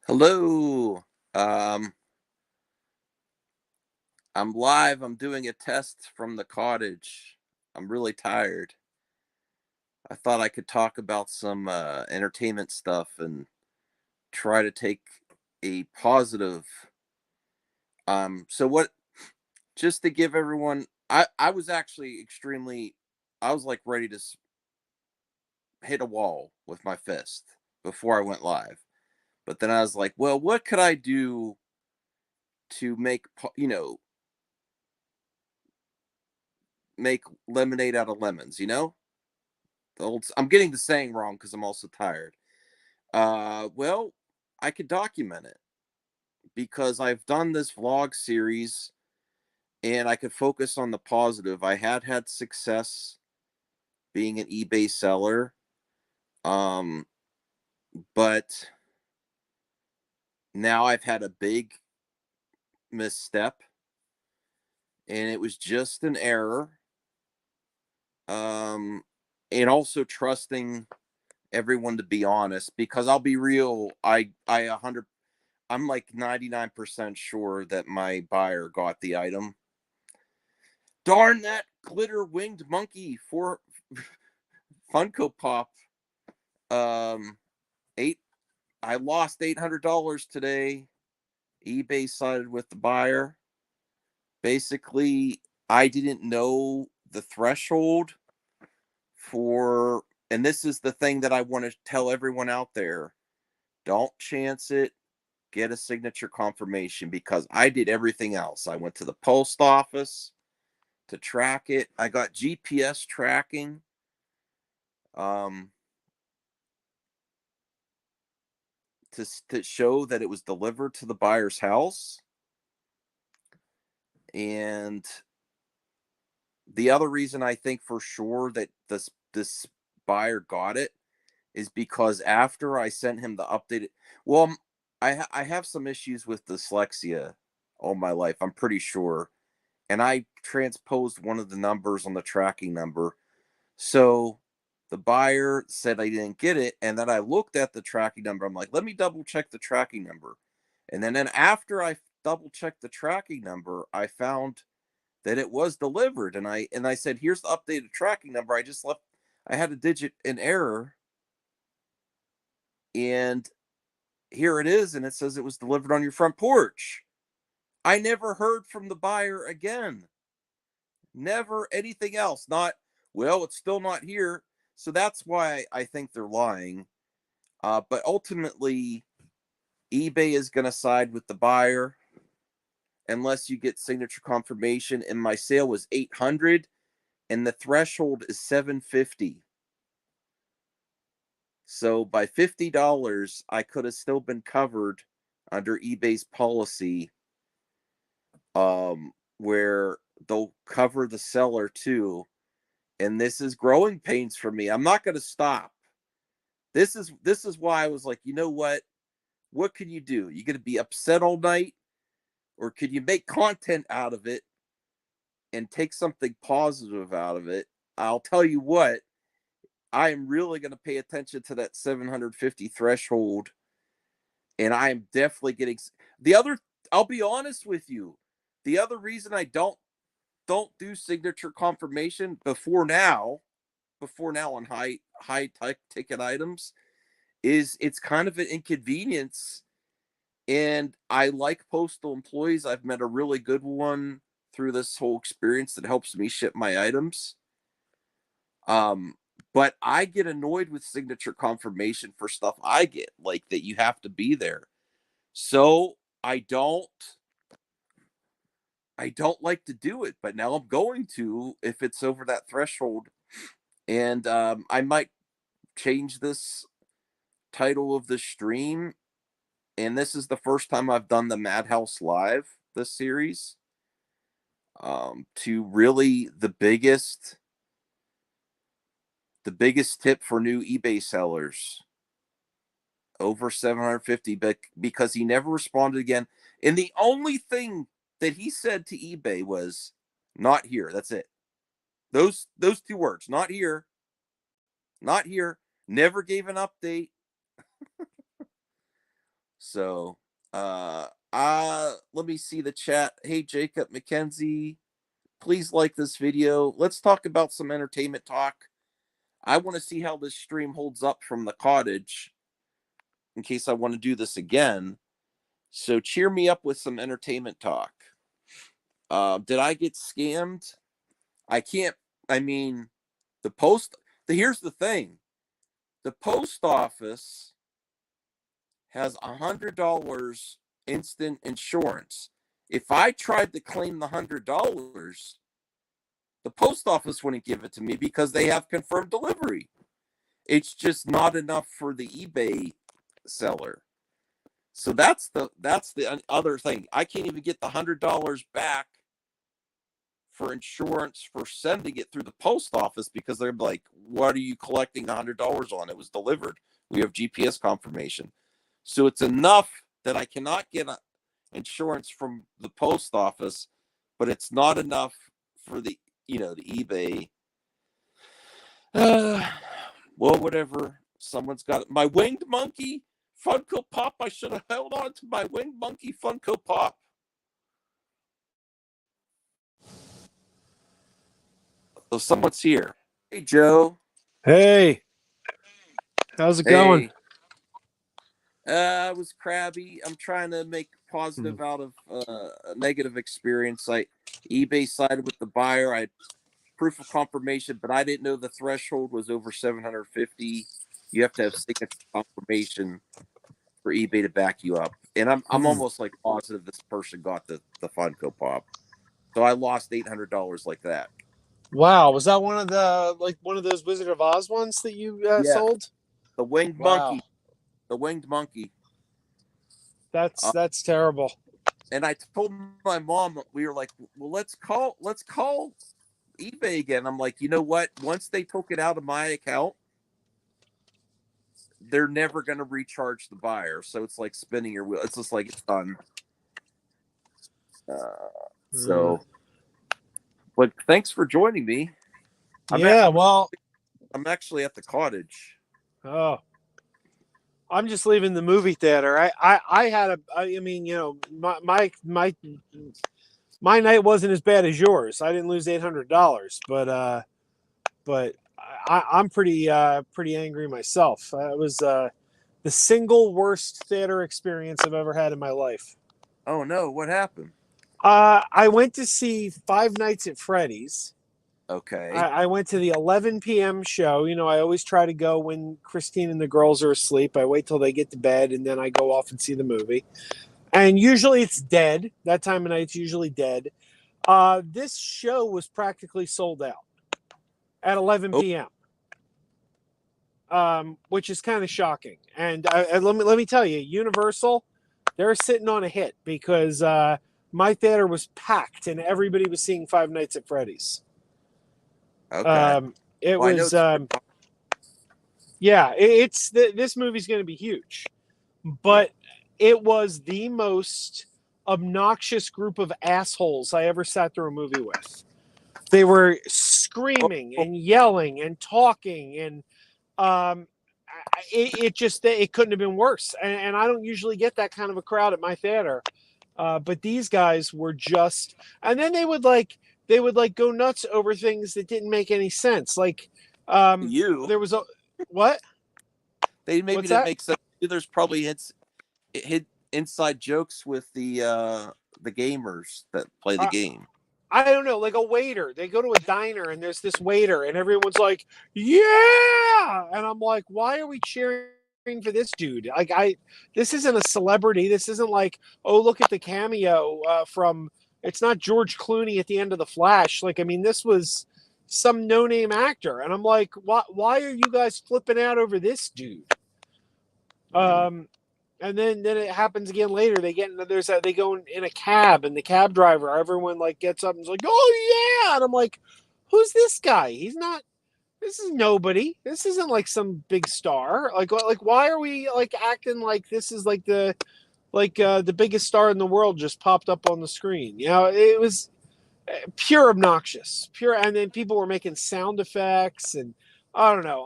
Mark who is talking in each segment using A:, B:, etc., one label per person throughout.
A: Hello. Um, I'm live. I'm doing a test from the cottage. I'm really tired. I thought I could talk about some entertainment stuff and try to take a positive. So what? Just to give everyone, I was actually extremely. I was like ready to hit a wall with my fist before I went live. But then I was like, well, what could I do to make lemonade out of lemons? I'm getting the saying wrong because I'm also tired. Well, I could document it because I've done this vlog series and I could focus on the positive. I had success being an eBay seller, um, but now I've had a big misstep, and it was just an error. Um, and also trusting everyone to be honest because I'll be real. I'm like 99% sure that my buyer got the item. Darn that glitter winged monkey for Funko Pop. Um, eight. I lost $800 today. eBay sided with the buyer. Basically, I didn't know the threshold for, and this is the thing that I want to tell everyone out there: don't chance it. Get a signature confirmation because I did everything else. I went to the post office to track it. I got GPS tracking. Um, to show that it was delivered to the buyer's house. And the other reason I think for sure that this buyer got it is because after I sent him the updated, well, I have some issues with dyslexia all my life. I'm pretty sure, and I transposed one of the numbers on the tracking number. So the buyer said I didn't get it. And then I looked at the tracking number. I'm like, let me double check the tracking number. And then after I double checked the tracking number, I found that it was delivered. And I said, here's the updated tracking number. I had a digit in error. And here it is. And it says it was delivered on your front porch. I never heard from the buyer again. Never anything else. Not, well, it's still not here. So that's why I think they're lying. But ultimately, eBay is going to side with the buyer unless you get signature confirmation. And my sale was 800, and the threshold is 750. So by $50, I could have still been covered under eBay's policy, where they'll cover the seller too. And this is growing pains for me. I'm not going to stop. This is why I was like, you know what? What can you do? You going to be upset all night, or can you make content out of it and take something positive out of it? I'll tell you what, I am really going to pay attention to that 750 threshold, and I am definitely getting the other. I'll be honest with you. The other reason I don't do signature confirmation before now on high ticket items is it's kind of an inconvenience. And I like postal employees. I've met a really good one through this whole experience that helps me ship my items. Um, but I get annoyed with signature confirmation for stuff I get, like that you have to be there. So I don't I don't like to do it, but now I'm going to if it's over that threshold. And I might change this title of the stream. And this is the first time I've done the Madhouse Live this series. To really the biggest tip for new eBay sellers over 750, but because he never responded again. And the only thing that he said to eBay was not here. That's it. Those two words, not here, not here. Never gave an update. So, let me see the chat. Hey, Jacob McKenzie, please like this video. Let's talk about some entertainment talk. I want to see how this stream holds up from the cottage in case I want to do this again. So cheer me up with some entertainment talk. Did I get scammed? I can't. I mean, the post. Here's the thing: the post office has $100 instant insurance. If I tried to claim the $100, the post office wouldn't give it to me because they have confirmed delivery. It's just not enough for the eBay seller. So that's the other thing. I can't even get the $100 back for insurance for sending it through the post office because they're like, "What are you collecting $100 on? It was delivered. We have GPS confirmation." So it's enough that I cannot get insurance from the post office, but it's not enough for the the eBay. Well, whatever. Someone's got it. My winged monkey Funko Pop. I should have held on to my winged monkey Funko Pop. So someone's here. Hey, Joe.
B: Hey, how's it going?
A: I was crabby. I'm trying to make positive out of a negative experience. eBay sided with the buyer. I had proof of confirmation, but I didn't know the threshold was over 750. You have to have signature confirmation for eBay to back you up. And I'm almost like positive this person got the Funko Pop. So I lost $800 like that.
B: Wow, was that one of those Wizard of Oz ones that you sold?
A: The winged monkey. The winged monkey.
B: That's terrible.
A: And I told my mom, we were like, well, let's call eBay again. I'm like, you know what? Once they took it out of my account, they're never going to recharge the buyer. So it's like spinning your wheel. It's just like it's done. But thanks for joining me. I'm actually at the cottage.
B: Oh, I'm just leaving the movie theater. I mean, my night wasn't as bad as yours. I didn't lose $800, but I'm pretty angry myself. It was the single worst theater experience I've ever had in my life.
A: Oh no, what happened?
B: I went to see Five Nights at Freddy's.
A: Okay.
B: I went to the 11 p.m. show. I always try to go when Christine and the girls are asleep. I wait till they get to bed, and then I go off and see the movie. And usually it's dead. That time of night, it's usually dead. This show was practically sold out at 11 p.m., which is kind of shocking. And let me tell you, Universal, they're sitting on a hit because my theater was packed and everybody was seeing Five Nights at Freddy's.
A: Okay.
B: This movie's going to be huge, but it was the most obnoxious group of assholes I ever sat through a movie with. They were screaming and yelling and talking, and it couldn't have been worse. And I don't usually get that kind of a crowd at my theater, but these guys were just. And then they would go nuts over things that didn't make any sense. Like there was a what?
A: They maybe didn't make sense. There's probably hit inside jokes with the gamers that play the game.
B: I don't know, like a waiter. They go to a diner and there's this waiter and everyone's like, "Yeah!" And I'm like, "Why are we cheering for this dude? This isn't a celebrity. This isn't like, oh, look at the cameo from. It's not George Clooney at the end of The Flash. Like, I mean, this was some no-name actor, and I'm like, why are you guys flipping out over this dude? And then it happens again later. They go in a cab, and the cab driver, everyone gets up and is like, "Oh yeah!" And I'm like, "Who's this guy? He's not. This is nobody. This isn't like some big star. Like why are we acting like this is the biggest star in the world just popped up on the screen? It was pure obnoxious, and then people were making sound effects, and I don't know.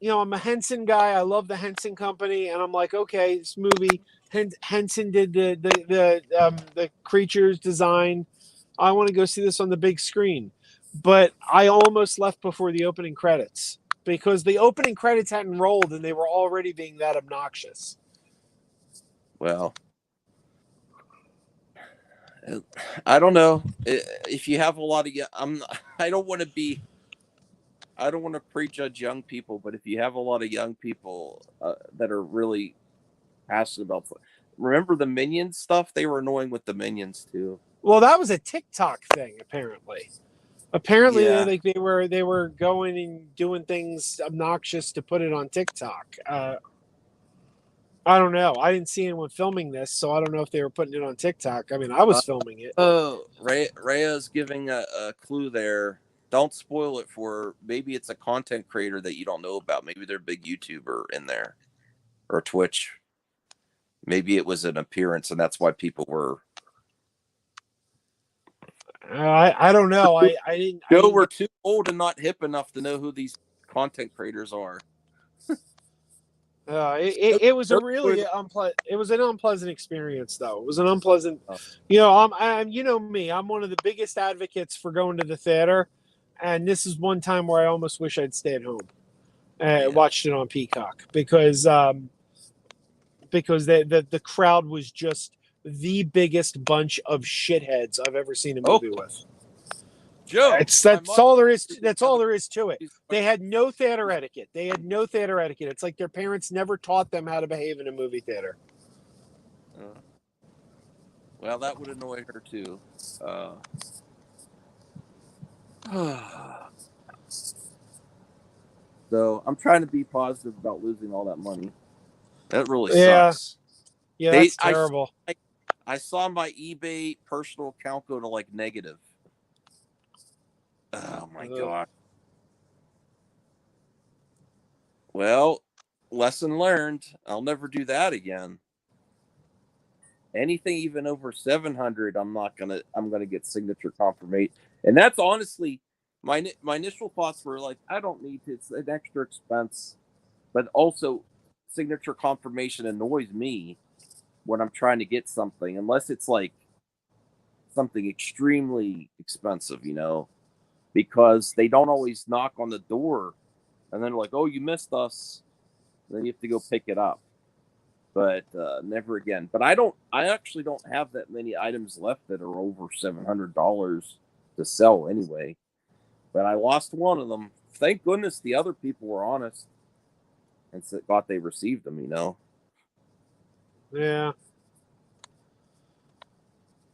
B: I'm a Henson guy. I love the Henson Company, and I'm like, okay, this movie, Henson did the creatures design. I want to go see this on the big screen, but I almost left before the opening credits because the opening credits hadn't rolled and they were already being that obnoxious.
A: Well, I don't know if you have a lot of. I don't want to be. I don't want to prejudge young people, but if you have a lot of young people that are really passionate about, remember the Minions stuff? They were annoying with the Minions too.
B: Well, that was a TikTok thing, apparently. Apparently,
A: Yeah.
B: they were going and doing things obnoxious to put it on TikTok. I don't know. I didn't see anyone filming this, so I don't know if they were putting it on TikTok. I mean, I was filming it.
A: Oh, Rhea's giving a clue there. Don't spoil it for her. Maybe it's a content creator that you don't know about. Maybe they're a big YouTuber in there or Twitch. Maybe it was an appearance, and that's why people were.
B: I don't know. I didn't.
A: Joe, we're too old and not hip enough to know who these content creators are.
B: It was a really it was an unpleasant experience, though. It was an unpleasant. I'm you know me. I'm one of the biggest advocates for going to the theater, and this is one time where I almost wish I'd stayed home and watched it on Peacock because the crowd was just the biggest bunch of shitheads I've ever seen a movie with.
A: Joe,
B: that's all there is. That's all there is to it. They had no theater etiquette. It's like their parents never taught them how to behave in a movie theater.
A: Well, that would annoy her too. So I'm trying to be positive about losing all that money. That really sucks.
B: Yeah, that's terrible.
A: I saw my eBay personal account go to like negative. Oh my God. Well, lesson learned. I'll never do that again. Anything even over 700, I'm gonna get signature confirmation. And that's honestly my initial thoughts were like, I don't need to, it's an extra expense. But also signature confirmation annoys me when I'm trying to get something, unless it's like something extremely expensive, because they don't always knock on the door and then like, oh, you missed us. Then you have to go pick it up. But never again. But I actually don't have that many items left that are over $700 to sell anyway. But I lost one of them. Thank goodness the other people were honest and thought they received them,
B: Yeah.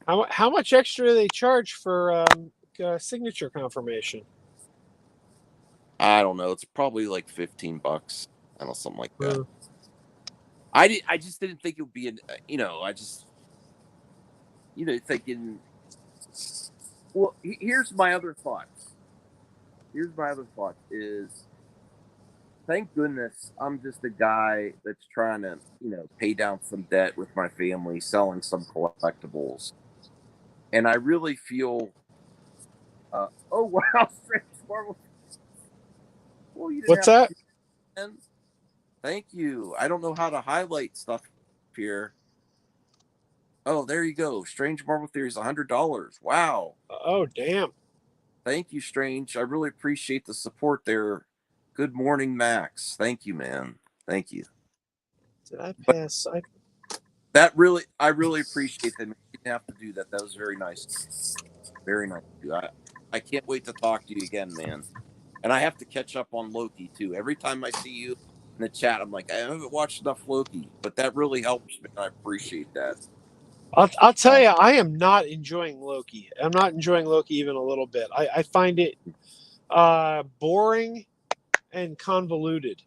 B: How much extra do they charge for signature confirmation?
A: I don't know. It's probably like $15. I don't know, something like that. I just didn't think it would be thinking. Well, here's my other thought. Is thank goodness I'm just a guy that's trying to, pay down some debt with my family, selling some collectibles. And I really feel, oh, wow, Strange Marvel. Well,
B: what's that?
A: Thank you. I don't know how to highlight stuff here. Oh, there you go. Strange Marvel Theories, $100. Wow.
B: Oh, damn.
A: Thank you, Strange. I really appreciate the support there. Good morning, Max. Thank you, man. Thank you.
B: Did I pass?
A: I really appreciate that. You didn't have to do that. That was very nice. Very nice. I can't wait to talk to you again, man. And I have to catch up on Loki too. Every time I see you in the chat, I'm like, I haven't watched enough Loki, but that really helps me. I appreciate that.
B: I'll tell you, I am not enjoying Loki. I'm not enjoying Loki even a little bit. I find it boring and convoluted.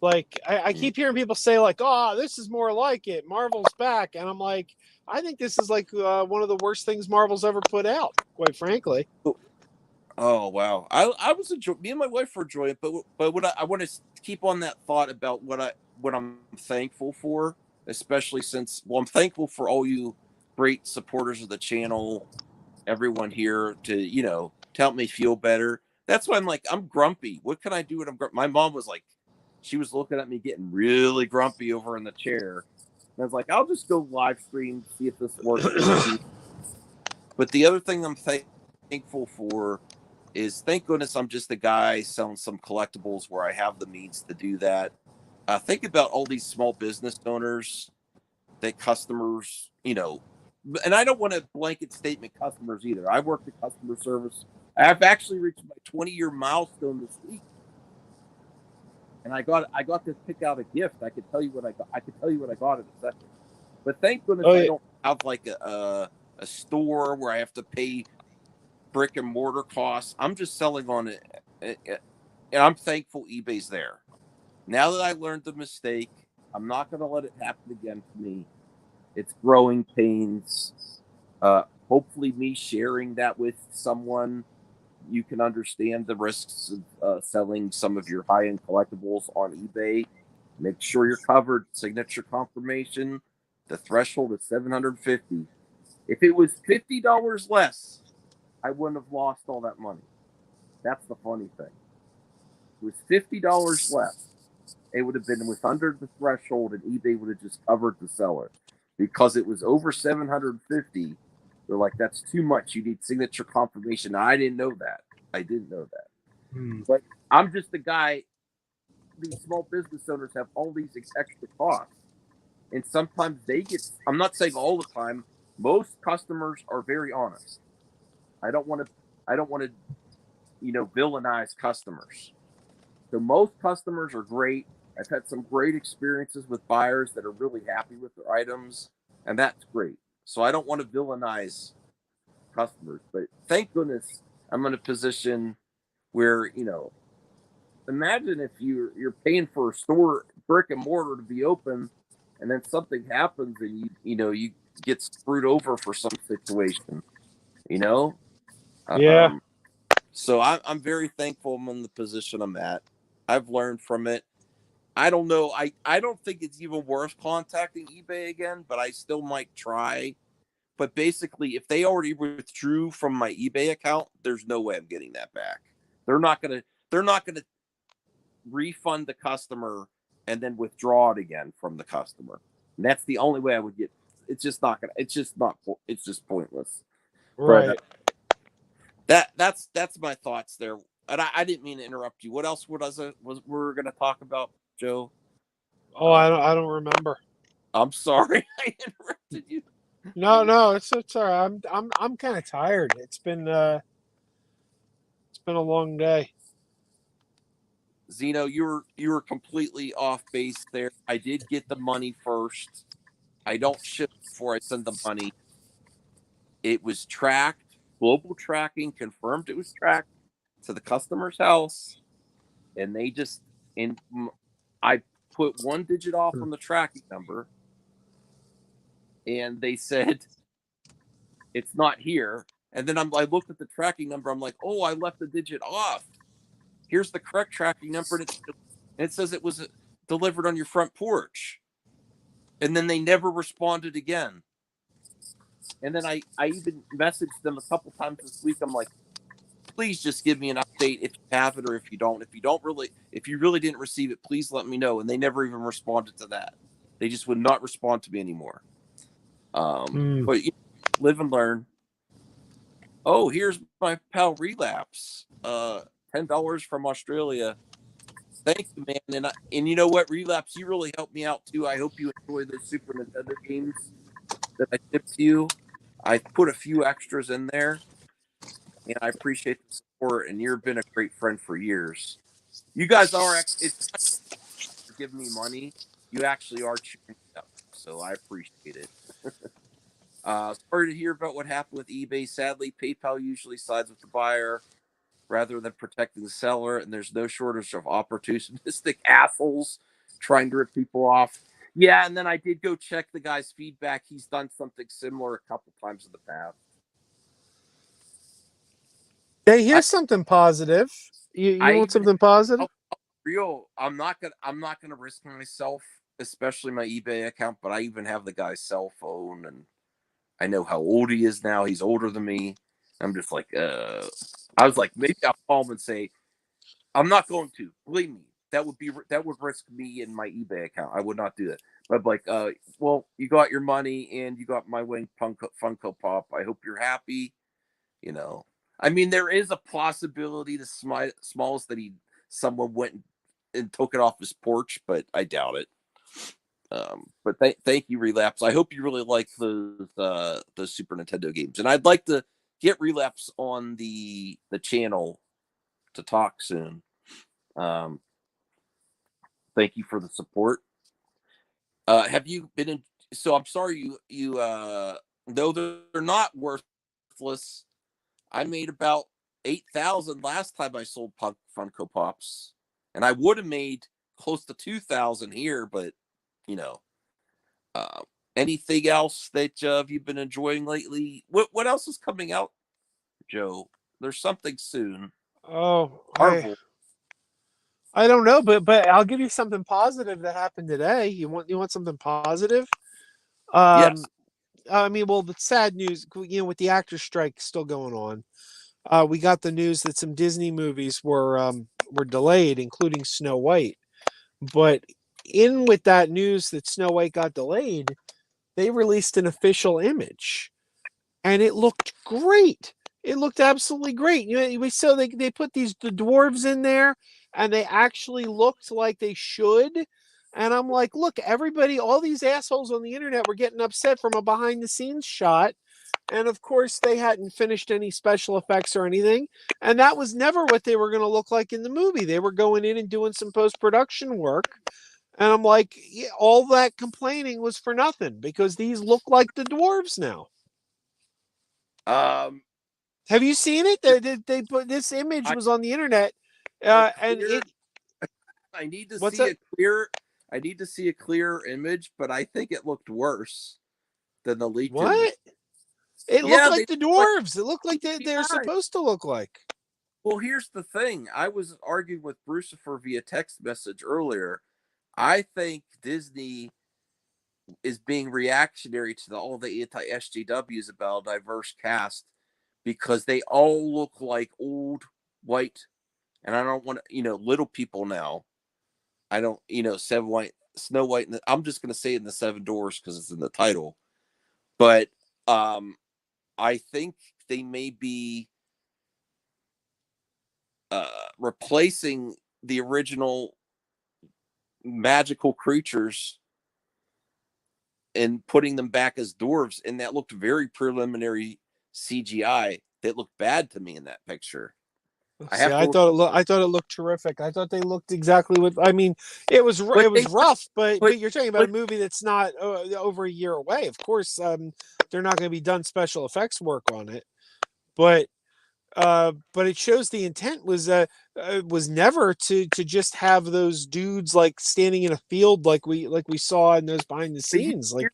B: Like I keep hearing people say like, "Oh, this is more like it. Marvel's back," and I'm like, I think this is like one of the worst things Marvel's ever put out. Quite frankly.
A: Oh wow, I was enjoying. Me and my wife were enjoying it, but what I want to keep on that thought about what I'm thankful for, especially since I'm thankful for all you great supporters of the channel, everyone here to help me feel better. That's why I'm grumpy. What can I do when I'm grumpy? My mom was like, she was looking at me getting really grumpy over in the chair. And I was like, I'll just go live stream, see if this works for me. But the other thing I'm thankful for is, thank goodness I'm just a guy selling some collectibles where I have the means to do that. Think about all these small business owners that customers, and I don't want to blanket statement customers either. I worked in customer service. I've actually reached my 20-year milestone this week, and I got to pick out a gift. I could tell you what I got. I could tell you what I got in a second. But thank goodness I don't have like a store where I have to pay brick and mortar costs. I'm just selling on it, and I'm thankful eBay's there. Now that I learned the mistake, I'm not going to let it happen again for me. It's growing pains. Hopefully, me sharing that with someone, you can understand the risks of selling some of your high-end collectibles on eBay. Make sure you're covered. Signature confirmation. The threshold is $750. If it was $50 less, I wouldn't have lost all that money. That's the funny thing. It was $50 less. It would have been with under the threshold, and eBay would have just covered the seller. Because it was over $750, they're like, that's too much. You need signature confirmation. I didn't know that. I didn't know that. But I'm just the guy. These small business owners have all these extra costs. And sometimes they get, I'm not saying all the time, most customers are very honest. I don't want to, villainize customers. So most customers are great. I've had some great experiences with buyers that are really happy with their items, and that's great. So I don't want to villainize customers, but thank goodness I'm in a position where, imagine if you're paying for a store, brick and mortar, to be open, and then something happens and you get screwed over for some situation,
B: Yeah.
A: So I'm very thankful I'm in the position I'm at. I've learned from it. I don't know. I don't think it's even worth contacting eBay again, but I still might try. But basically, if they already withdrew from my eBay account, there's no way I'm getting that back. They're not gonna refund the customer and then withdraw it again from the customer. And that's the only way I would get. It's just not gonna. It's just not. It's just pointless.
B: Right.
A: But that's my thoughts there. And I didn't mean to interrupt you. What else was we're gonna talk about, Joe?
B: Oh, I don't remember.
A: I'm sorry I interrupted you.
B: No, it's all right. I'm kind of tired. It's been a long day.
A: Zeno, you were completely off base there. I did get the money first. I don't ship before I send the money. It was tracked. Global tracking confirmed it was tracked to the customer's house, and I put one digit off on the tracking number, and they said it's not here. And then I looked at the tracking number. I'm like, oh, I left the digit off. Here's the correct tracking number, and it says it was delivered on your front porch. And then they never responded again. And then I even messaged them a couple times this week. I'm like, please just give me an update if you have it or if you don't. If you really didn't receive it, please let me know. And they never even responded to that. They just would not respond to me anymore. But live and learn. Oh, here's my pal Relapse. $10 from Australia. Thank you, man. And you know what, Relapse, you really helped me out too. I hope you enjoy those Super Nintendo games that I shipped to you. I put a few extras in there, and I appreciate the support. And you've been a great friend for years. You guys are. It's not for giving me money. You actually are cheering me up, so I appreciate it. Sorry to hear about what happened with eBay. Sadly, PayPal usually sides with the buyer rather than protecting the seller, and there's no shortage of opportunistic assholes trying to rip people off. Yeah, and then I did go check the guy's feedback. He's done something similar a couple times in the past.
B: Hey, here's something positive. You want something positive?
A: I'm not gonna risk myself, especially my eBay account. But I even have the guy's cell phone, and I know how old he is now. He's older than me. I'm just like, I was like, maybe I'll call him and say, I'm not going to. Believe me, that would risk me and my eBay account. I would not do that. But like, well, you got your money and you got my Wing Funko Pop. I hope you're happy. You know, I mean, there is a possibility the smallest that someone went and took it off his porch, but I doubt it. But thank you, Relapse. I hope you really like those Super Nintendo games, and I'd like to get Relapse on the channel to talk soon. Thank you for the support. Have you been in? So I'm sorry you though they're not worthless. I made about 8,000 last time I sold Funko Pops, and I would have made close to 2,000 here, but you know. Anything else that you've been enjoying lately? What else is coming out, Joe? There's something soon.
B: Oh,
A: Marvel.
B: I don't know, but I'll give you something positive that happened today. You want something positive?
A: Yes.
B: I mean, well, the sad news, with the actors strike still going on, we got the news that some Disney movies were delayed, including Snow White. But in with that news that Snow White got delayed, they released an official image, and it looked great. It looked absolutely great. We saw they put the dwarves in there, and they actually looked like they should. And I'm like, look, everybody, all these assholes on the internet were getting upset from a behind the scenes shot. And of course, they hadn't finished any special effects or anything. And that was never what they were going to look like in the movie. They were going in and doing some post production work. And I'm like, yeah, all that complaining was for nothing because these look like the dwarves now. Have you seen it? They put this image was on the internet, and it.
A: I need to
B: What's
A: see
B: that?
A: a clear. I need to see a clear image, but I think it looked worse than the leaked
B: What?
A: image.
B: It looked
A: Yeah,
B: like the dwarves. It looked like they're
A: CGI.
B: supposed to look like.
A: Well, here's the thing. I was arguing with Brucifer via text message earlier. I think Disney is being reactionary to all the anti-SJWs about a diverse cast because they all look like old white, and I don't want little people now. I don't Snow White. I'm just gonna say it in the Seven Doors because it's in the title, but I think they may be replacing the original magical creatures and putting them back as dwarves, and that looked very preliminary CGI. That looked bad to me in that picture.
B: See, I thought it looked terrific. I thought they looked exactly what I mean. It was rough, but you're talking about a movie that's not over a year away. Of course, they're not going to be done special effects work on it, but it shows the intent was never to just have those dudes like standing in a field like we saw in those behind the scenes. Like,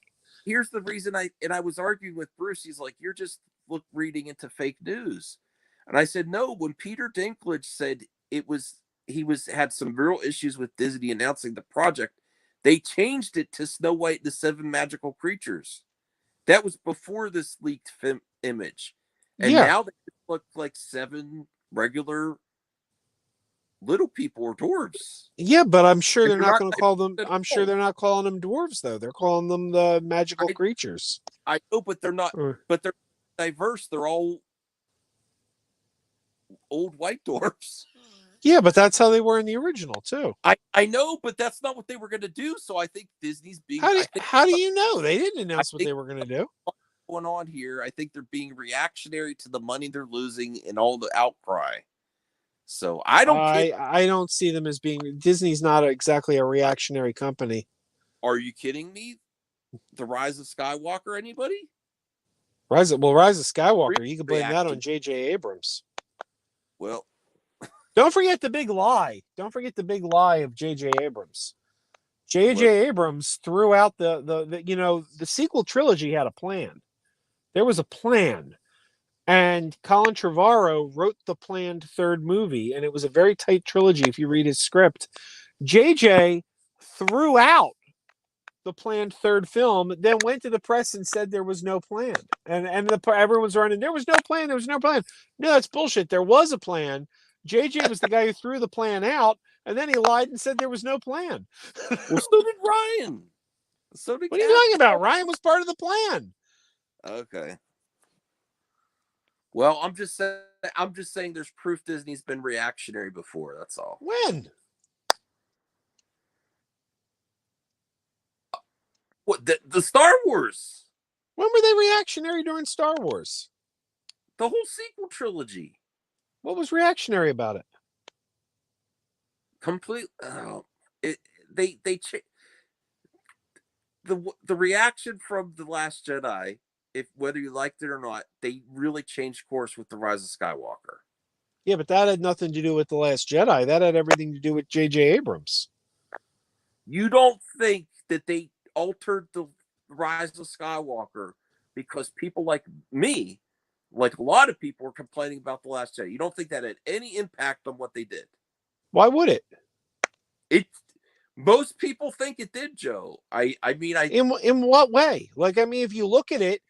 A: here's the reason I was arguing with Bruce. He's like, you're just reading into fake news. And I said, no, when Peter Dinklage said he had some real issues with Disney announcing the project, they changed it to Snow White and the Seven Magical Creatures. That was before this leaked image. And now they look like seven regular little people or dwarves.
B: Yeah, but I'm sure they're not going to call them. I'm sure they're not calling them dwarves though. They're calling them the magical creatures.
A: I know, but they're not. But they're diverse. They're all old white dwarfs.
B: Yeah, but that's how they were in the original too.
A: I know, but that's not what they were going to do. So I think Disney's being.
B: How do you know? They didn't announce what they were going to do.
A: Going on here, I think they're being reactionary to the money they're losing and all the outcry. So I
B: don't see them as being. Disney's not exactly a reactionary company.
A: Are you kidding me? The Rise of Skywalker, anybody?
B: Rise of Skywalker. You can blame that on J.J. Abrams.
A: Well,
B: don't forget the big lie. Don't forget the big lie of J.J. Abrams. J.J. Abrams threw out the sequel trilogy had a plan. There was a plan. And Colin Trevorrow wrote the planned third movie, and it was a very tight trilogy if you read his script. JJ threw out the planned third film, then went to the press and said there was no plan. And everyone's running, there was no plan, there was no plan. No, that's bullshit. There was a plan. JJ was the guy who threw the plan out, and then he lied and said there was no plan.
A: Well, so did Ryan. So did
B: What are you
A: Cap.
B: talking about? Ryan was part of the plan.
A: Okay. Well, I'm just saying there's proof Disney's been reactionary before, that's all.
B: When?
A: What the Star Wars?
B: When were they reactionary during Star Wars?
A: The whole sequel trilogy.
B: What was reactionary about it?
A: Complete it they the reaction from The Last Jedi, if whether you liked it or not, they really changed course with The Rise of Skywalker.
B: Yeah, but that had nothing to do with The Last Jedi. That had everything to do with J.J. Abrams.
A: You don't think that they altered The Rise of Skywalker because people like me, like a lot of people, were complaining about The Last Jedi? You don't think that had any impact on what they did?
B: Why would it?
A: It Most people think it did, Joe. I mean,
B: In what way? Like, I mean, if you look at it,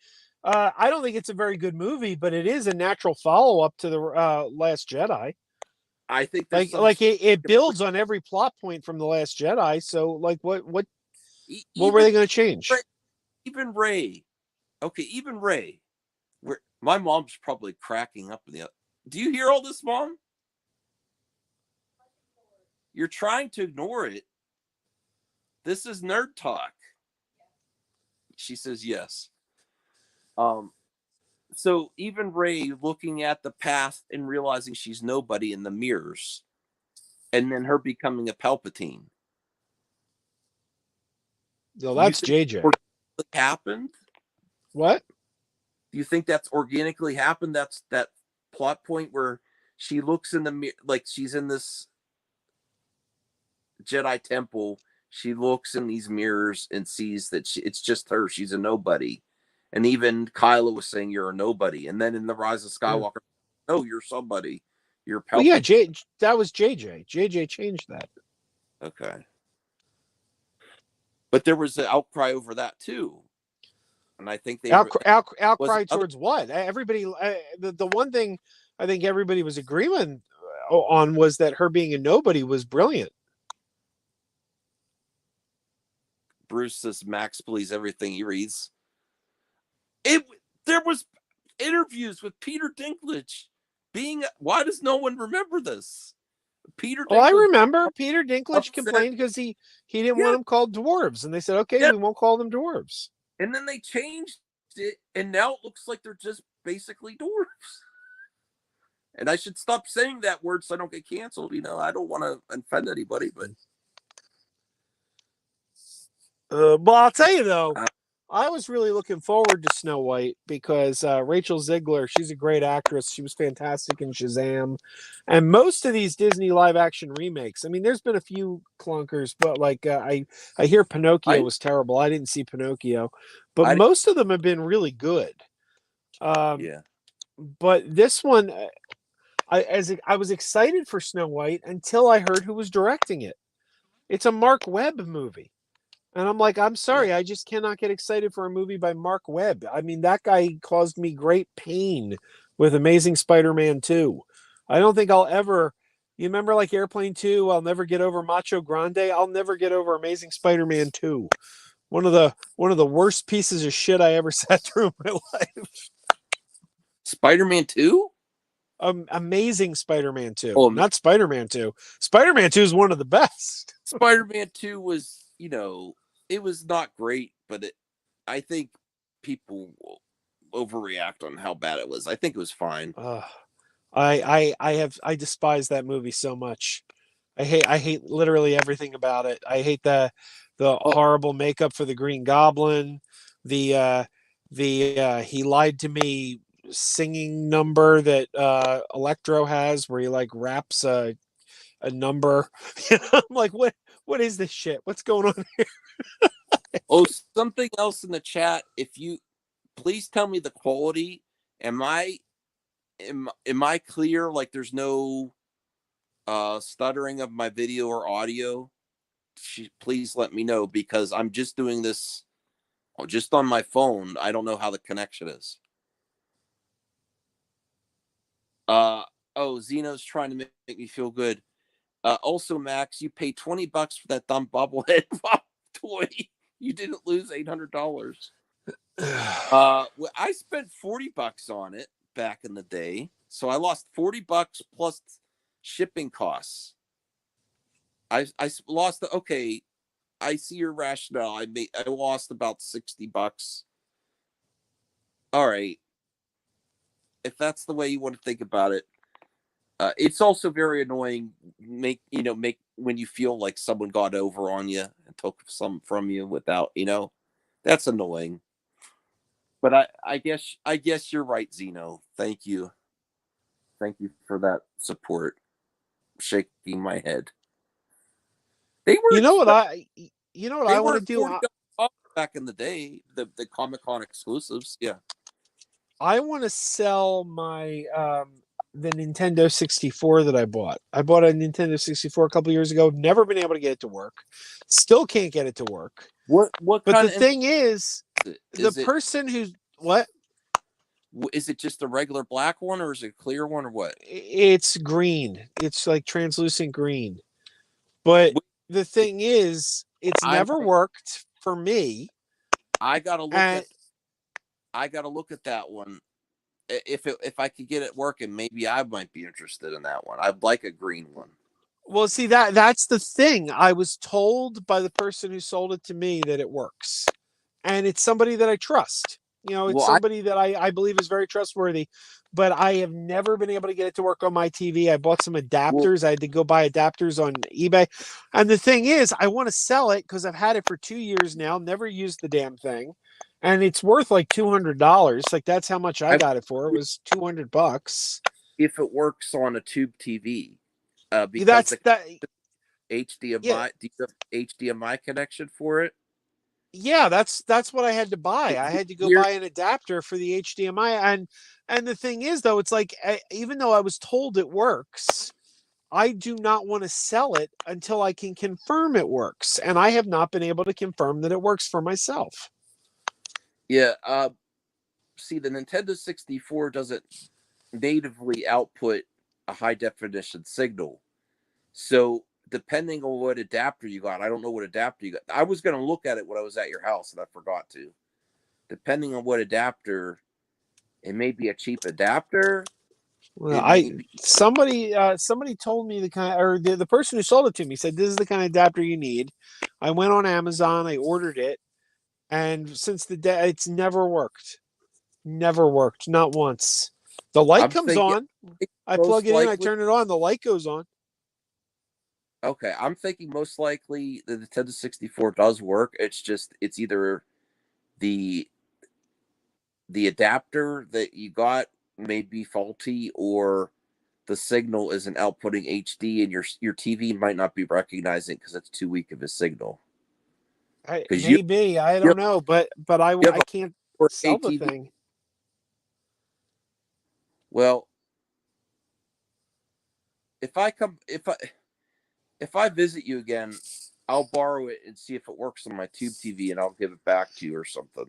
B: I don't think it's a very good movie, but it is a natural follow up to the Last Jedi.
A: I think there's
B: Like it builds on every plot point from the Last Jedi. So, like, what were they going to change?
A: Even Rey, okay, even Rey. Where my mom's probably cracking up in the. Do you hear all this, Mom? You're trying to ignore it. This is nerd talk. She says yes. So even Rey looking at the past and realizing she's nobody in the mirrors, and then her becoming a Palpatine.
B: No, that's JJ.
A: Happened?
B: What?
A: Do you think that's organically happened? That's that plot point where she looks in the mirror, like she's in this Jedi temple. She looks in these mirrors and sees that it's just her. She's a nobody. And even Kylo was saying, "You're a nobody." And then in The Rise of Skywalker, "No, you're somebody. You're Palpatine."
B: Well, yeah, that was JJ. JJ changed that.
A: Okay. But there was an outcry over that too. And I think they
B: outcry towards what? Everybody, the one thing I think everybody was agreeing on was that her being a nobody was brilliant.
A: Bruce says Max believes everything he reads. There was interviews with Peter Dinklage being. Why does no one remember this? Peter.
B: Well, I remember Peter Dinklage complained because he didn't want them called dwarves, and they said, "Okay, we won't call them dwarves."
A: And then they changed it, and now it looks like they're just basically dwarves. And I should stop saying that word so I don't get canceled. You know, I don't want to offend anybody, but.
B: Well, I'll tell you though, I was really looking forward to Snow White because Rachel Zegler, she's a great actress. She was fantastic in Shazam. And most of these Disney live action remakes, I mean, there's been a few clunkers, but like I hear Pinocchio was terrible. I didn't see Pinocchio, but most of them have been really good.
A: Yeah.
B: But this one, I was excited for Snow White until I heard who was directing it. It's a Mark Webb movie. And I'm like, I'm sorry, I just cannot get excited for a movie by Mark Webb. I mean, that guy caused me great pain with Amazing Spider-Man 2. I don't think I'll ever. You remember like Airplane 2? I'll never get over Macho Grande. I'll never get over Amazing Spider-Man 2. One of the worst pieces of shit I ever sat through in my life.
A: Spider-Man 2?
B: Amazing Spider-Man 2. Not Spider-Man 2. Spider-Man 2 is one of the best.
A: Spider-Man 2 was, you know, it was not great, but I think people will overreact on how bad it was. I think it was fine.
B: I despise that movie so much. I hate literally everything about it. I hate the horrible makeup for the Green Goblin, the he lied to me singing number that Electro has where he like raps a number. I'm like, what is this shit? What's going on here?
A: Something else in the chat. If you please tell me the quality. Am I clear? Like there's no stuttering of my video or audio? Please let me know because I'm just doing this just on my phone. I don't know how the connection is. Zeno's trying to make me feel good. Also, Max, you paid $20 for that dumb bobblehead pop toy. You didn't lose $800. Well, I spent $40 on it back in the day, so I lost $40 plus shipping costs. I lost the okay. I see your rationale. I lost about $60. All right, if that's the way you want to think about it. It's also very annoying. Make when you feel like someone got over on you and took some from you without that's annoying. But I guess you're right, Zeno. Thank you for that support. Shaking my head. They were
B: You know what
A: exp-
B: I you know what
A: they
B: I want
A: were
B: to do?
A: $40 back in the day. The Comic Con exclusives. Yeah.
B: I want to sell my the Nintendo 64 that I bought. I bought a Nintendo 64 a couple years ago. Never been able to get it to work. Still can't get it to work.
A: What
B: But
A: kind
B: the
A: of
B: thing is, the
A: is it?
B: person who's what?
A: Is it just a regular black one, or is it a clear one, or what?
B: It's green. It's like translucent green. But the thing is, it's
A: I
B: never
A: might.
B: worked for me.
A: I gotta look
B: And
A: at. I gotta look at that one. If I could get it working, maybe I might be interested in that one. I'd like a green one.
B: well, see that's the thing. I was told by the person who sold it to me that it works. And it's somebody that I trust. It's
A: Well, I
B: somebody that I believe is very trustworthy, but I have never been able to get it to work on my TV. I bought some
A: well
B: adapters. I had to go buy adapters on eBay. And the thing is, I want to sell it because I've had it for 2 years now, never used the damn thing. And it's worth like $200. Like that's how much I
A: I
B: got it for. It was $200.
A: if it works on a tube TV, because
B: That's
A: the
B: that. Yeah,
A: HDMI, do you have HDMI connection for it?
B: yeah, that's what I had to buy.
A: Because
B: I had to go
A: here,
B: buy an adapter for the HDMI, and the thing is though, it's like even though I was told it works, I do not want to sell it until I can confirm it works, and I have not been able to confirm that it works for myself.
A: yeah. See, the Nintendo 64 doesn't natively output a high definition signal. So depending on what adapter you got, I don't know what adapter you got. I was going to look at it when I was at your house, and I forgot to. Depending on what adapter, it may be a cheap adapter.
B: Well,
A: It may be
B: somebody told me the person who sold it to me said this is the kind of adapter you need. I went on Amazon, I ordered it, and since the day it's never worked. Never worked, not once. The light
A: I'm
B: comes
A: thinking
B: on. I plug
A: most
B: it in, I
A: likely.
B: turn it on, the light goes on.
A: Okay, I'm thinking most likely the Nintendo 64 does work. It's either the the adapter that you got may be faulty, or the signal isn't outputting HD, and your TV might not be recognizing because it's too weak of a signal. Because
B: Maybe I
A: you
B: don't know, but
A: you have
B: I
A: a
B: can't
A: 4K
B: sell the
A: TV.
B: thing.
A: Well, if I visit you again, I'll borrow it and see if it works on my tube TV, and I'll give it back to you or something.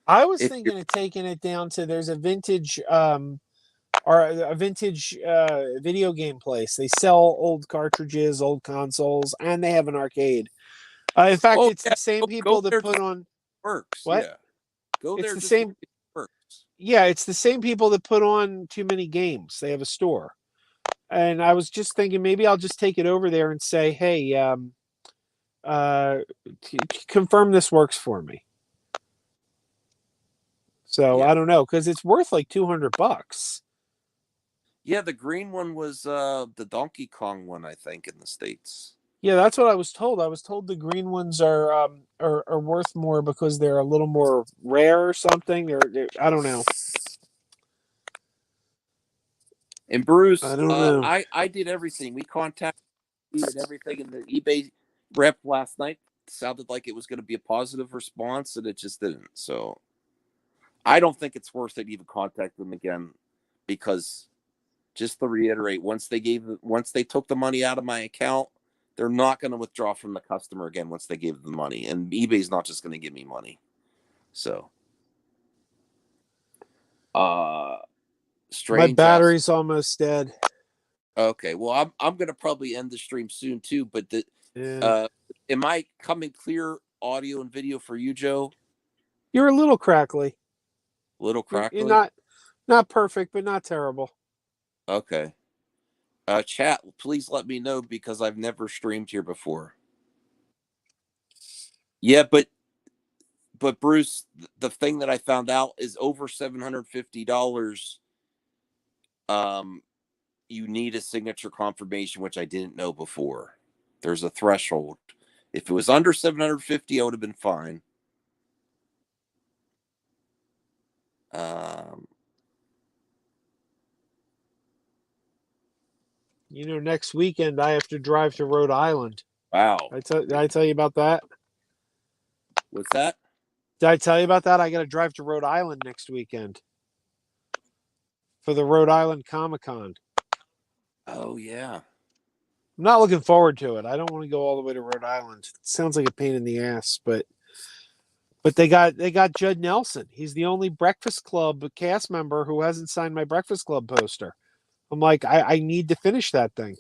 B: I was
A: If you're
B: thinking of taking it down to there's a vintage or a vintage video game place. They sell old cartridges, old consoles, and they have an arcade. In fact,
A: oh
B: it's
A: yeah,
B: the same
A: go
B: people that
A: there to
B: put
A: see
B: on
A: if it works.
B: what?
A: Yeah, go
B: It's
A: there
B: the
A: just to
B: same.
A: see if it works.
B: Yeah, it's the same people that put on Too Many Games. They have a store. And I was just thinking maybe I'll just take it over there and say, "Hey, uh, confirm this works for me." So
A: Yeah,
B: I don't know because it's worth like $200.
A: yeah. The green one was the Donkey Kong one, I think, in the States.
B: Yeah, that's what I was told. I was told the green ones are worth more because they're a little more rare or something. I don't know.
A: And
B: I
A: Bruce,
B: don't know.
A: I did everything. We contacted you and everything, and the eBay rep last night sounded like it was going to be a positive response, and it just didn't. So I don't think it's worth it to even contact them again, because just to reiterate, once they took the money out of my account, they're not going to withdraw from the customer again once they gave the money, and eBay's not just going to give me money. So,
B: My
A: Strange asked
B: battery's almost dead.
A: Okay. Well, I'm gonna probably end the stream soon too. But
B: Yeah.
A: uh, am I coming clear audio and video for you, Joe?
B: You're a little crackly.
A: Little
B: You're
A: crackly.
B: not perfect, but not terrible.
A: Okay. Chat, please let me know because I've never streamed here before. Yeah, but Bruce, the thing that I found out is over $750. Um, you need a signature confirmation, which I didn't know before. There's a threshold. If it was under 750, I would have been fine. Um,
B: Next weekend I have to drive to Rhode Island.
A: wow.
B: Did I tell you about that?
A: What's that?
B: Did I tell you about that? I got to drive to Rhode Island next weekend for the Rhode Island Comic Con.
A: Oh yeah.
B: I'm not looking forward to it. I don't want to go all the way to Rhode Island. It sounds like a pain in the ass, but they got Judd Nelson. He's the only Breakfast Club cast member who hasn't signed my Breakfast Club poster. I'm like, I need to finish that thing.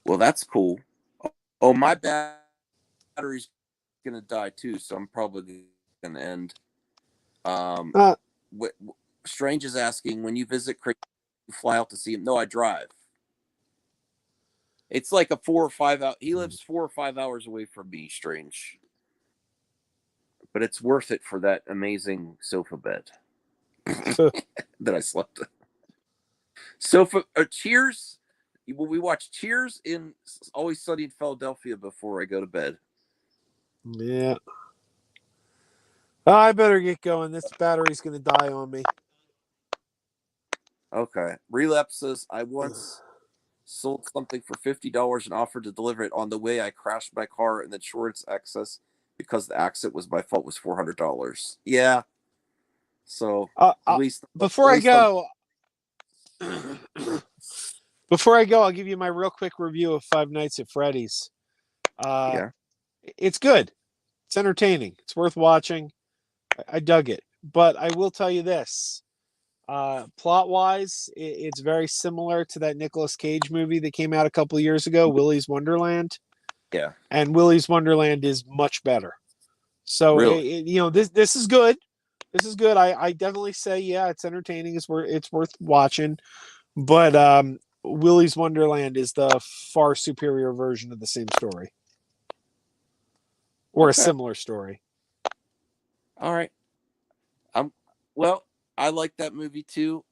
A: Well, that's cool. Oh, my battery's gonna die too, so I'm probably gonna end. Um,
B: Uh,
A: Strange is asking, when you visit Craig, you fly out to see him. No, I drive. It's like a 4 or 5 hour. He lives 4 or 5 hours away from me. Strange, but it's worth it for that amazing sofa bed that I slept in. Sofa. Cheers. We watch Cheers in Always Sunny in Philadelphia before I go to bed.
B: yeah. I better get going. This battery's going to die on me.
A: Okay. Relapses. I once sold something for $50 and offered to deliver it. On the way, I crashed my car and the insurance excess because the accident was my fault was $400. Yeah. So at least
B: before I go, I'll give you my real quick review of Five Nights at Freddy's.
A: Yeah.
B: It's good. It's entertaining. It's worth watching. I dug it. But I will tell you this. Plot wise, it's very similar to that Nicolas Cage movie that came out a couple of years ago, Willy's Wonderland.
A: Yeah.
B: And Willy's Wonderland is much better. So
A: Really?
B: this is good. This is good. I definitely say it's entertaining. It's worth watching. But Willy's Wonderland is the far superior version of the same story. Or a similar story.
A: All right. Well, I like that movie too.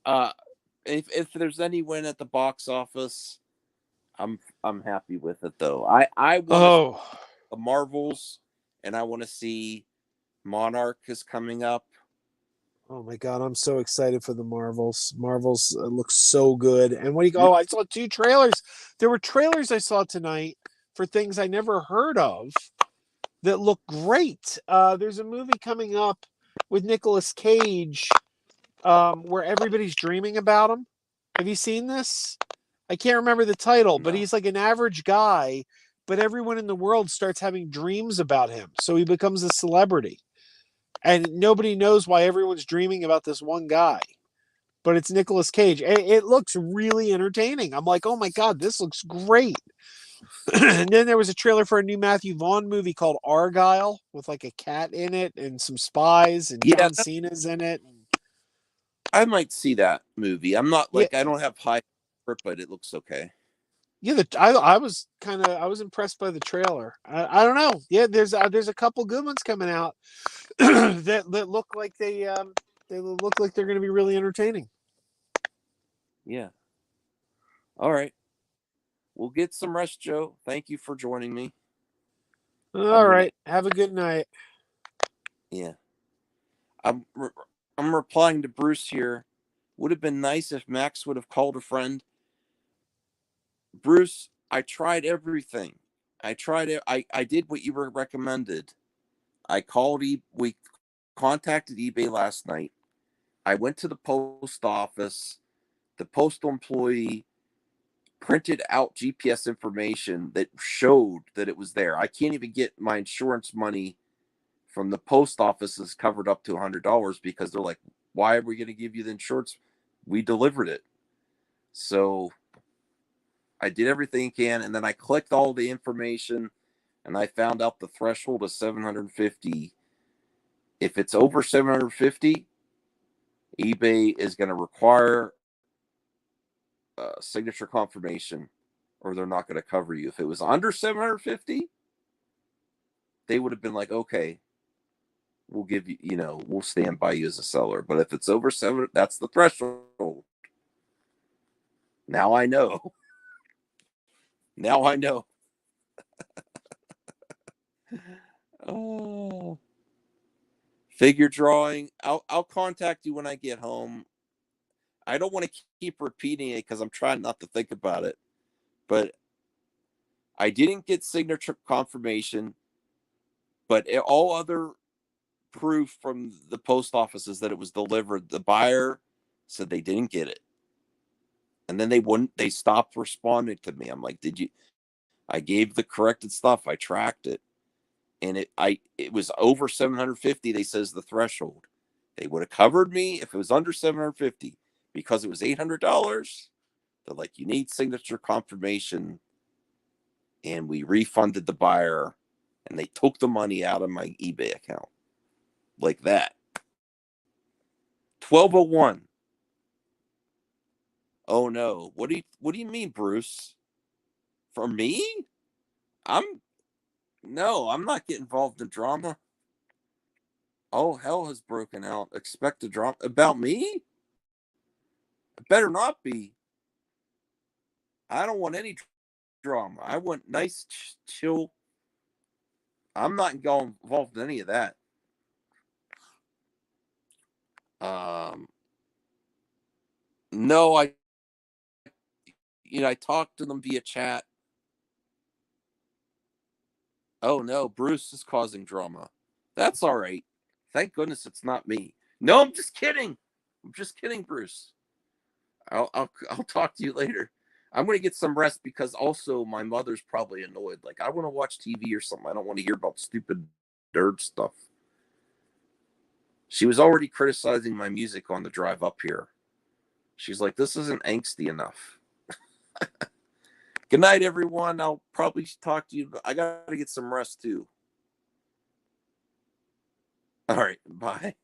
A: If there's any win at the box office, I'm happy with it though. I want the Marvels, and I want to see Monarch is coming up.
B: Oh my god, I'm so excited for the Marvels. Marvels looks so good. And what do you go? Oh, I saw 2 trailers. There were trailers I saw tonight for things I never heard of that look great. There's a movie coming up with Nicolas Cage where everybody's dreaming about him. Have you seen this? I can't remember the title, but he's like an average guy, but everyone in the world starts having dreams about him. So he becomes a celebrity. And nobody knows why everyone's dreaming about this one guy. But it's Nicolas Cage. It looks really entertaining. I'm like, oh my God, this looks great. And then there was a trailer for a new Matthew Vaughn movie called Argyle with like a cat in it and some spies and John Cena's in it.
A: I might see that movie. I'm not like I don't have high for it, but it looks okay.
B: Yeah, I was impressed by the trailer. I don't know. Yeah, there's a couple good ones coming out that look like they look like they're going to be really entertaining.
A: Yeah. All right. We'll get some rest, Joe. Thank you for joining me.
B: All right. Have a good night.
A: Yeah. I'm replying to Bruce here. Would have been nice if Max would have called a friend. Bruce, I tried everything. I tried it. I did what you were recommended. I called we contacted eBay last night. I went to the post office. The postal employee printed out GPS information that showed that it was there. I can't even get my insurance money from the post office is covered up to $100 because they're like, why are we going to give you the insurance? We delivered it. So I did everything I can, and then I clicked all the information, and I found out the threshold is 750. If it's over 750, eBay is going to require signature confirmation, or they're not going to cover you. If it was under 750, they would have been like, okay, we'll give you, we'll stand by you as a seller. But if it's over 7, that's the threshold. Now I know. Now I know. Oh, figure drawing. I'll contact you when I get home. I don't want to keep repeating it because I'm trying not to think about it. But I didn't get signature confirmation. But all other proof from the post office is that it was delivered. The buyer said they didn't get it. And then they stopped responding to me. I'm like, did you? I gave the corrected stuff. I tracked it. And it was over 750. They says the threshold. They would have covered me if it was under 750 because it was $800. They're like, you need signature confirmation. And we refunded the buyer and they took the money out of my eBay account like that. 1201. Oh no. What do you mean, Bruce? For me? I'm I'm not getting involved in drama. All hell has broken out. Expect a drama about me? It better not be. I don't want any drama. I want nice, chill. I'm not going involved in any of that. Um, no, I talked to them via chat. Oh no, Bruce is causing drama. That's all right. Thank goodness it's not me. No, I'm just kidding. I'm just kidding, Bruce. I'll talk to you later. I'm gonna get some rest because also my mother's probably annoyed. Like I want to watch TV or something. I don't want to hear about stupid nerd stuff. She was already criticizing my music on the drive up here. She's like, this isn't angsty enough. Good night, everyone. I'll probably talk to you. I got to get some rest too. All right. Bye.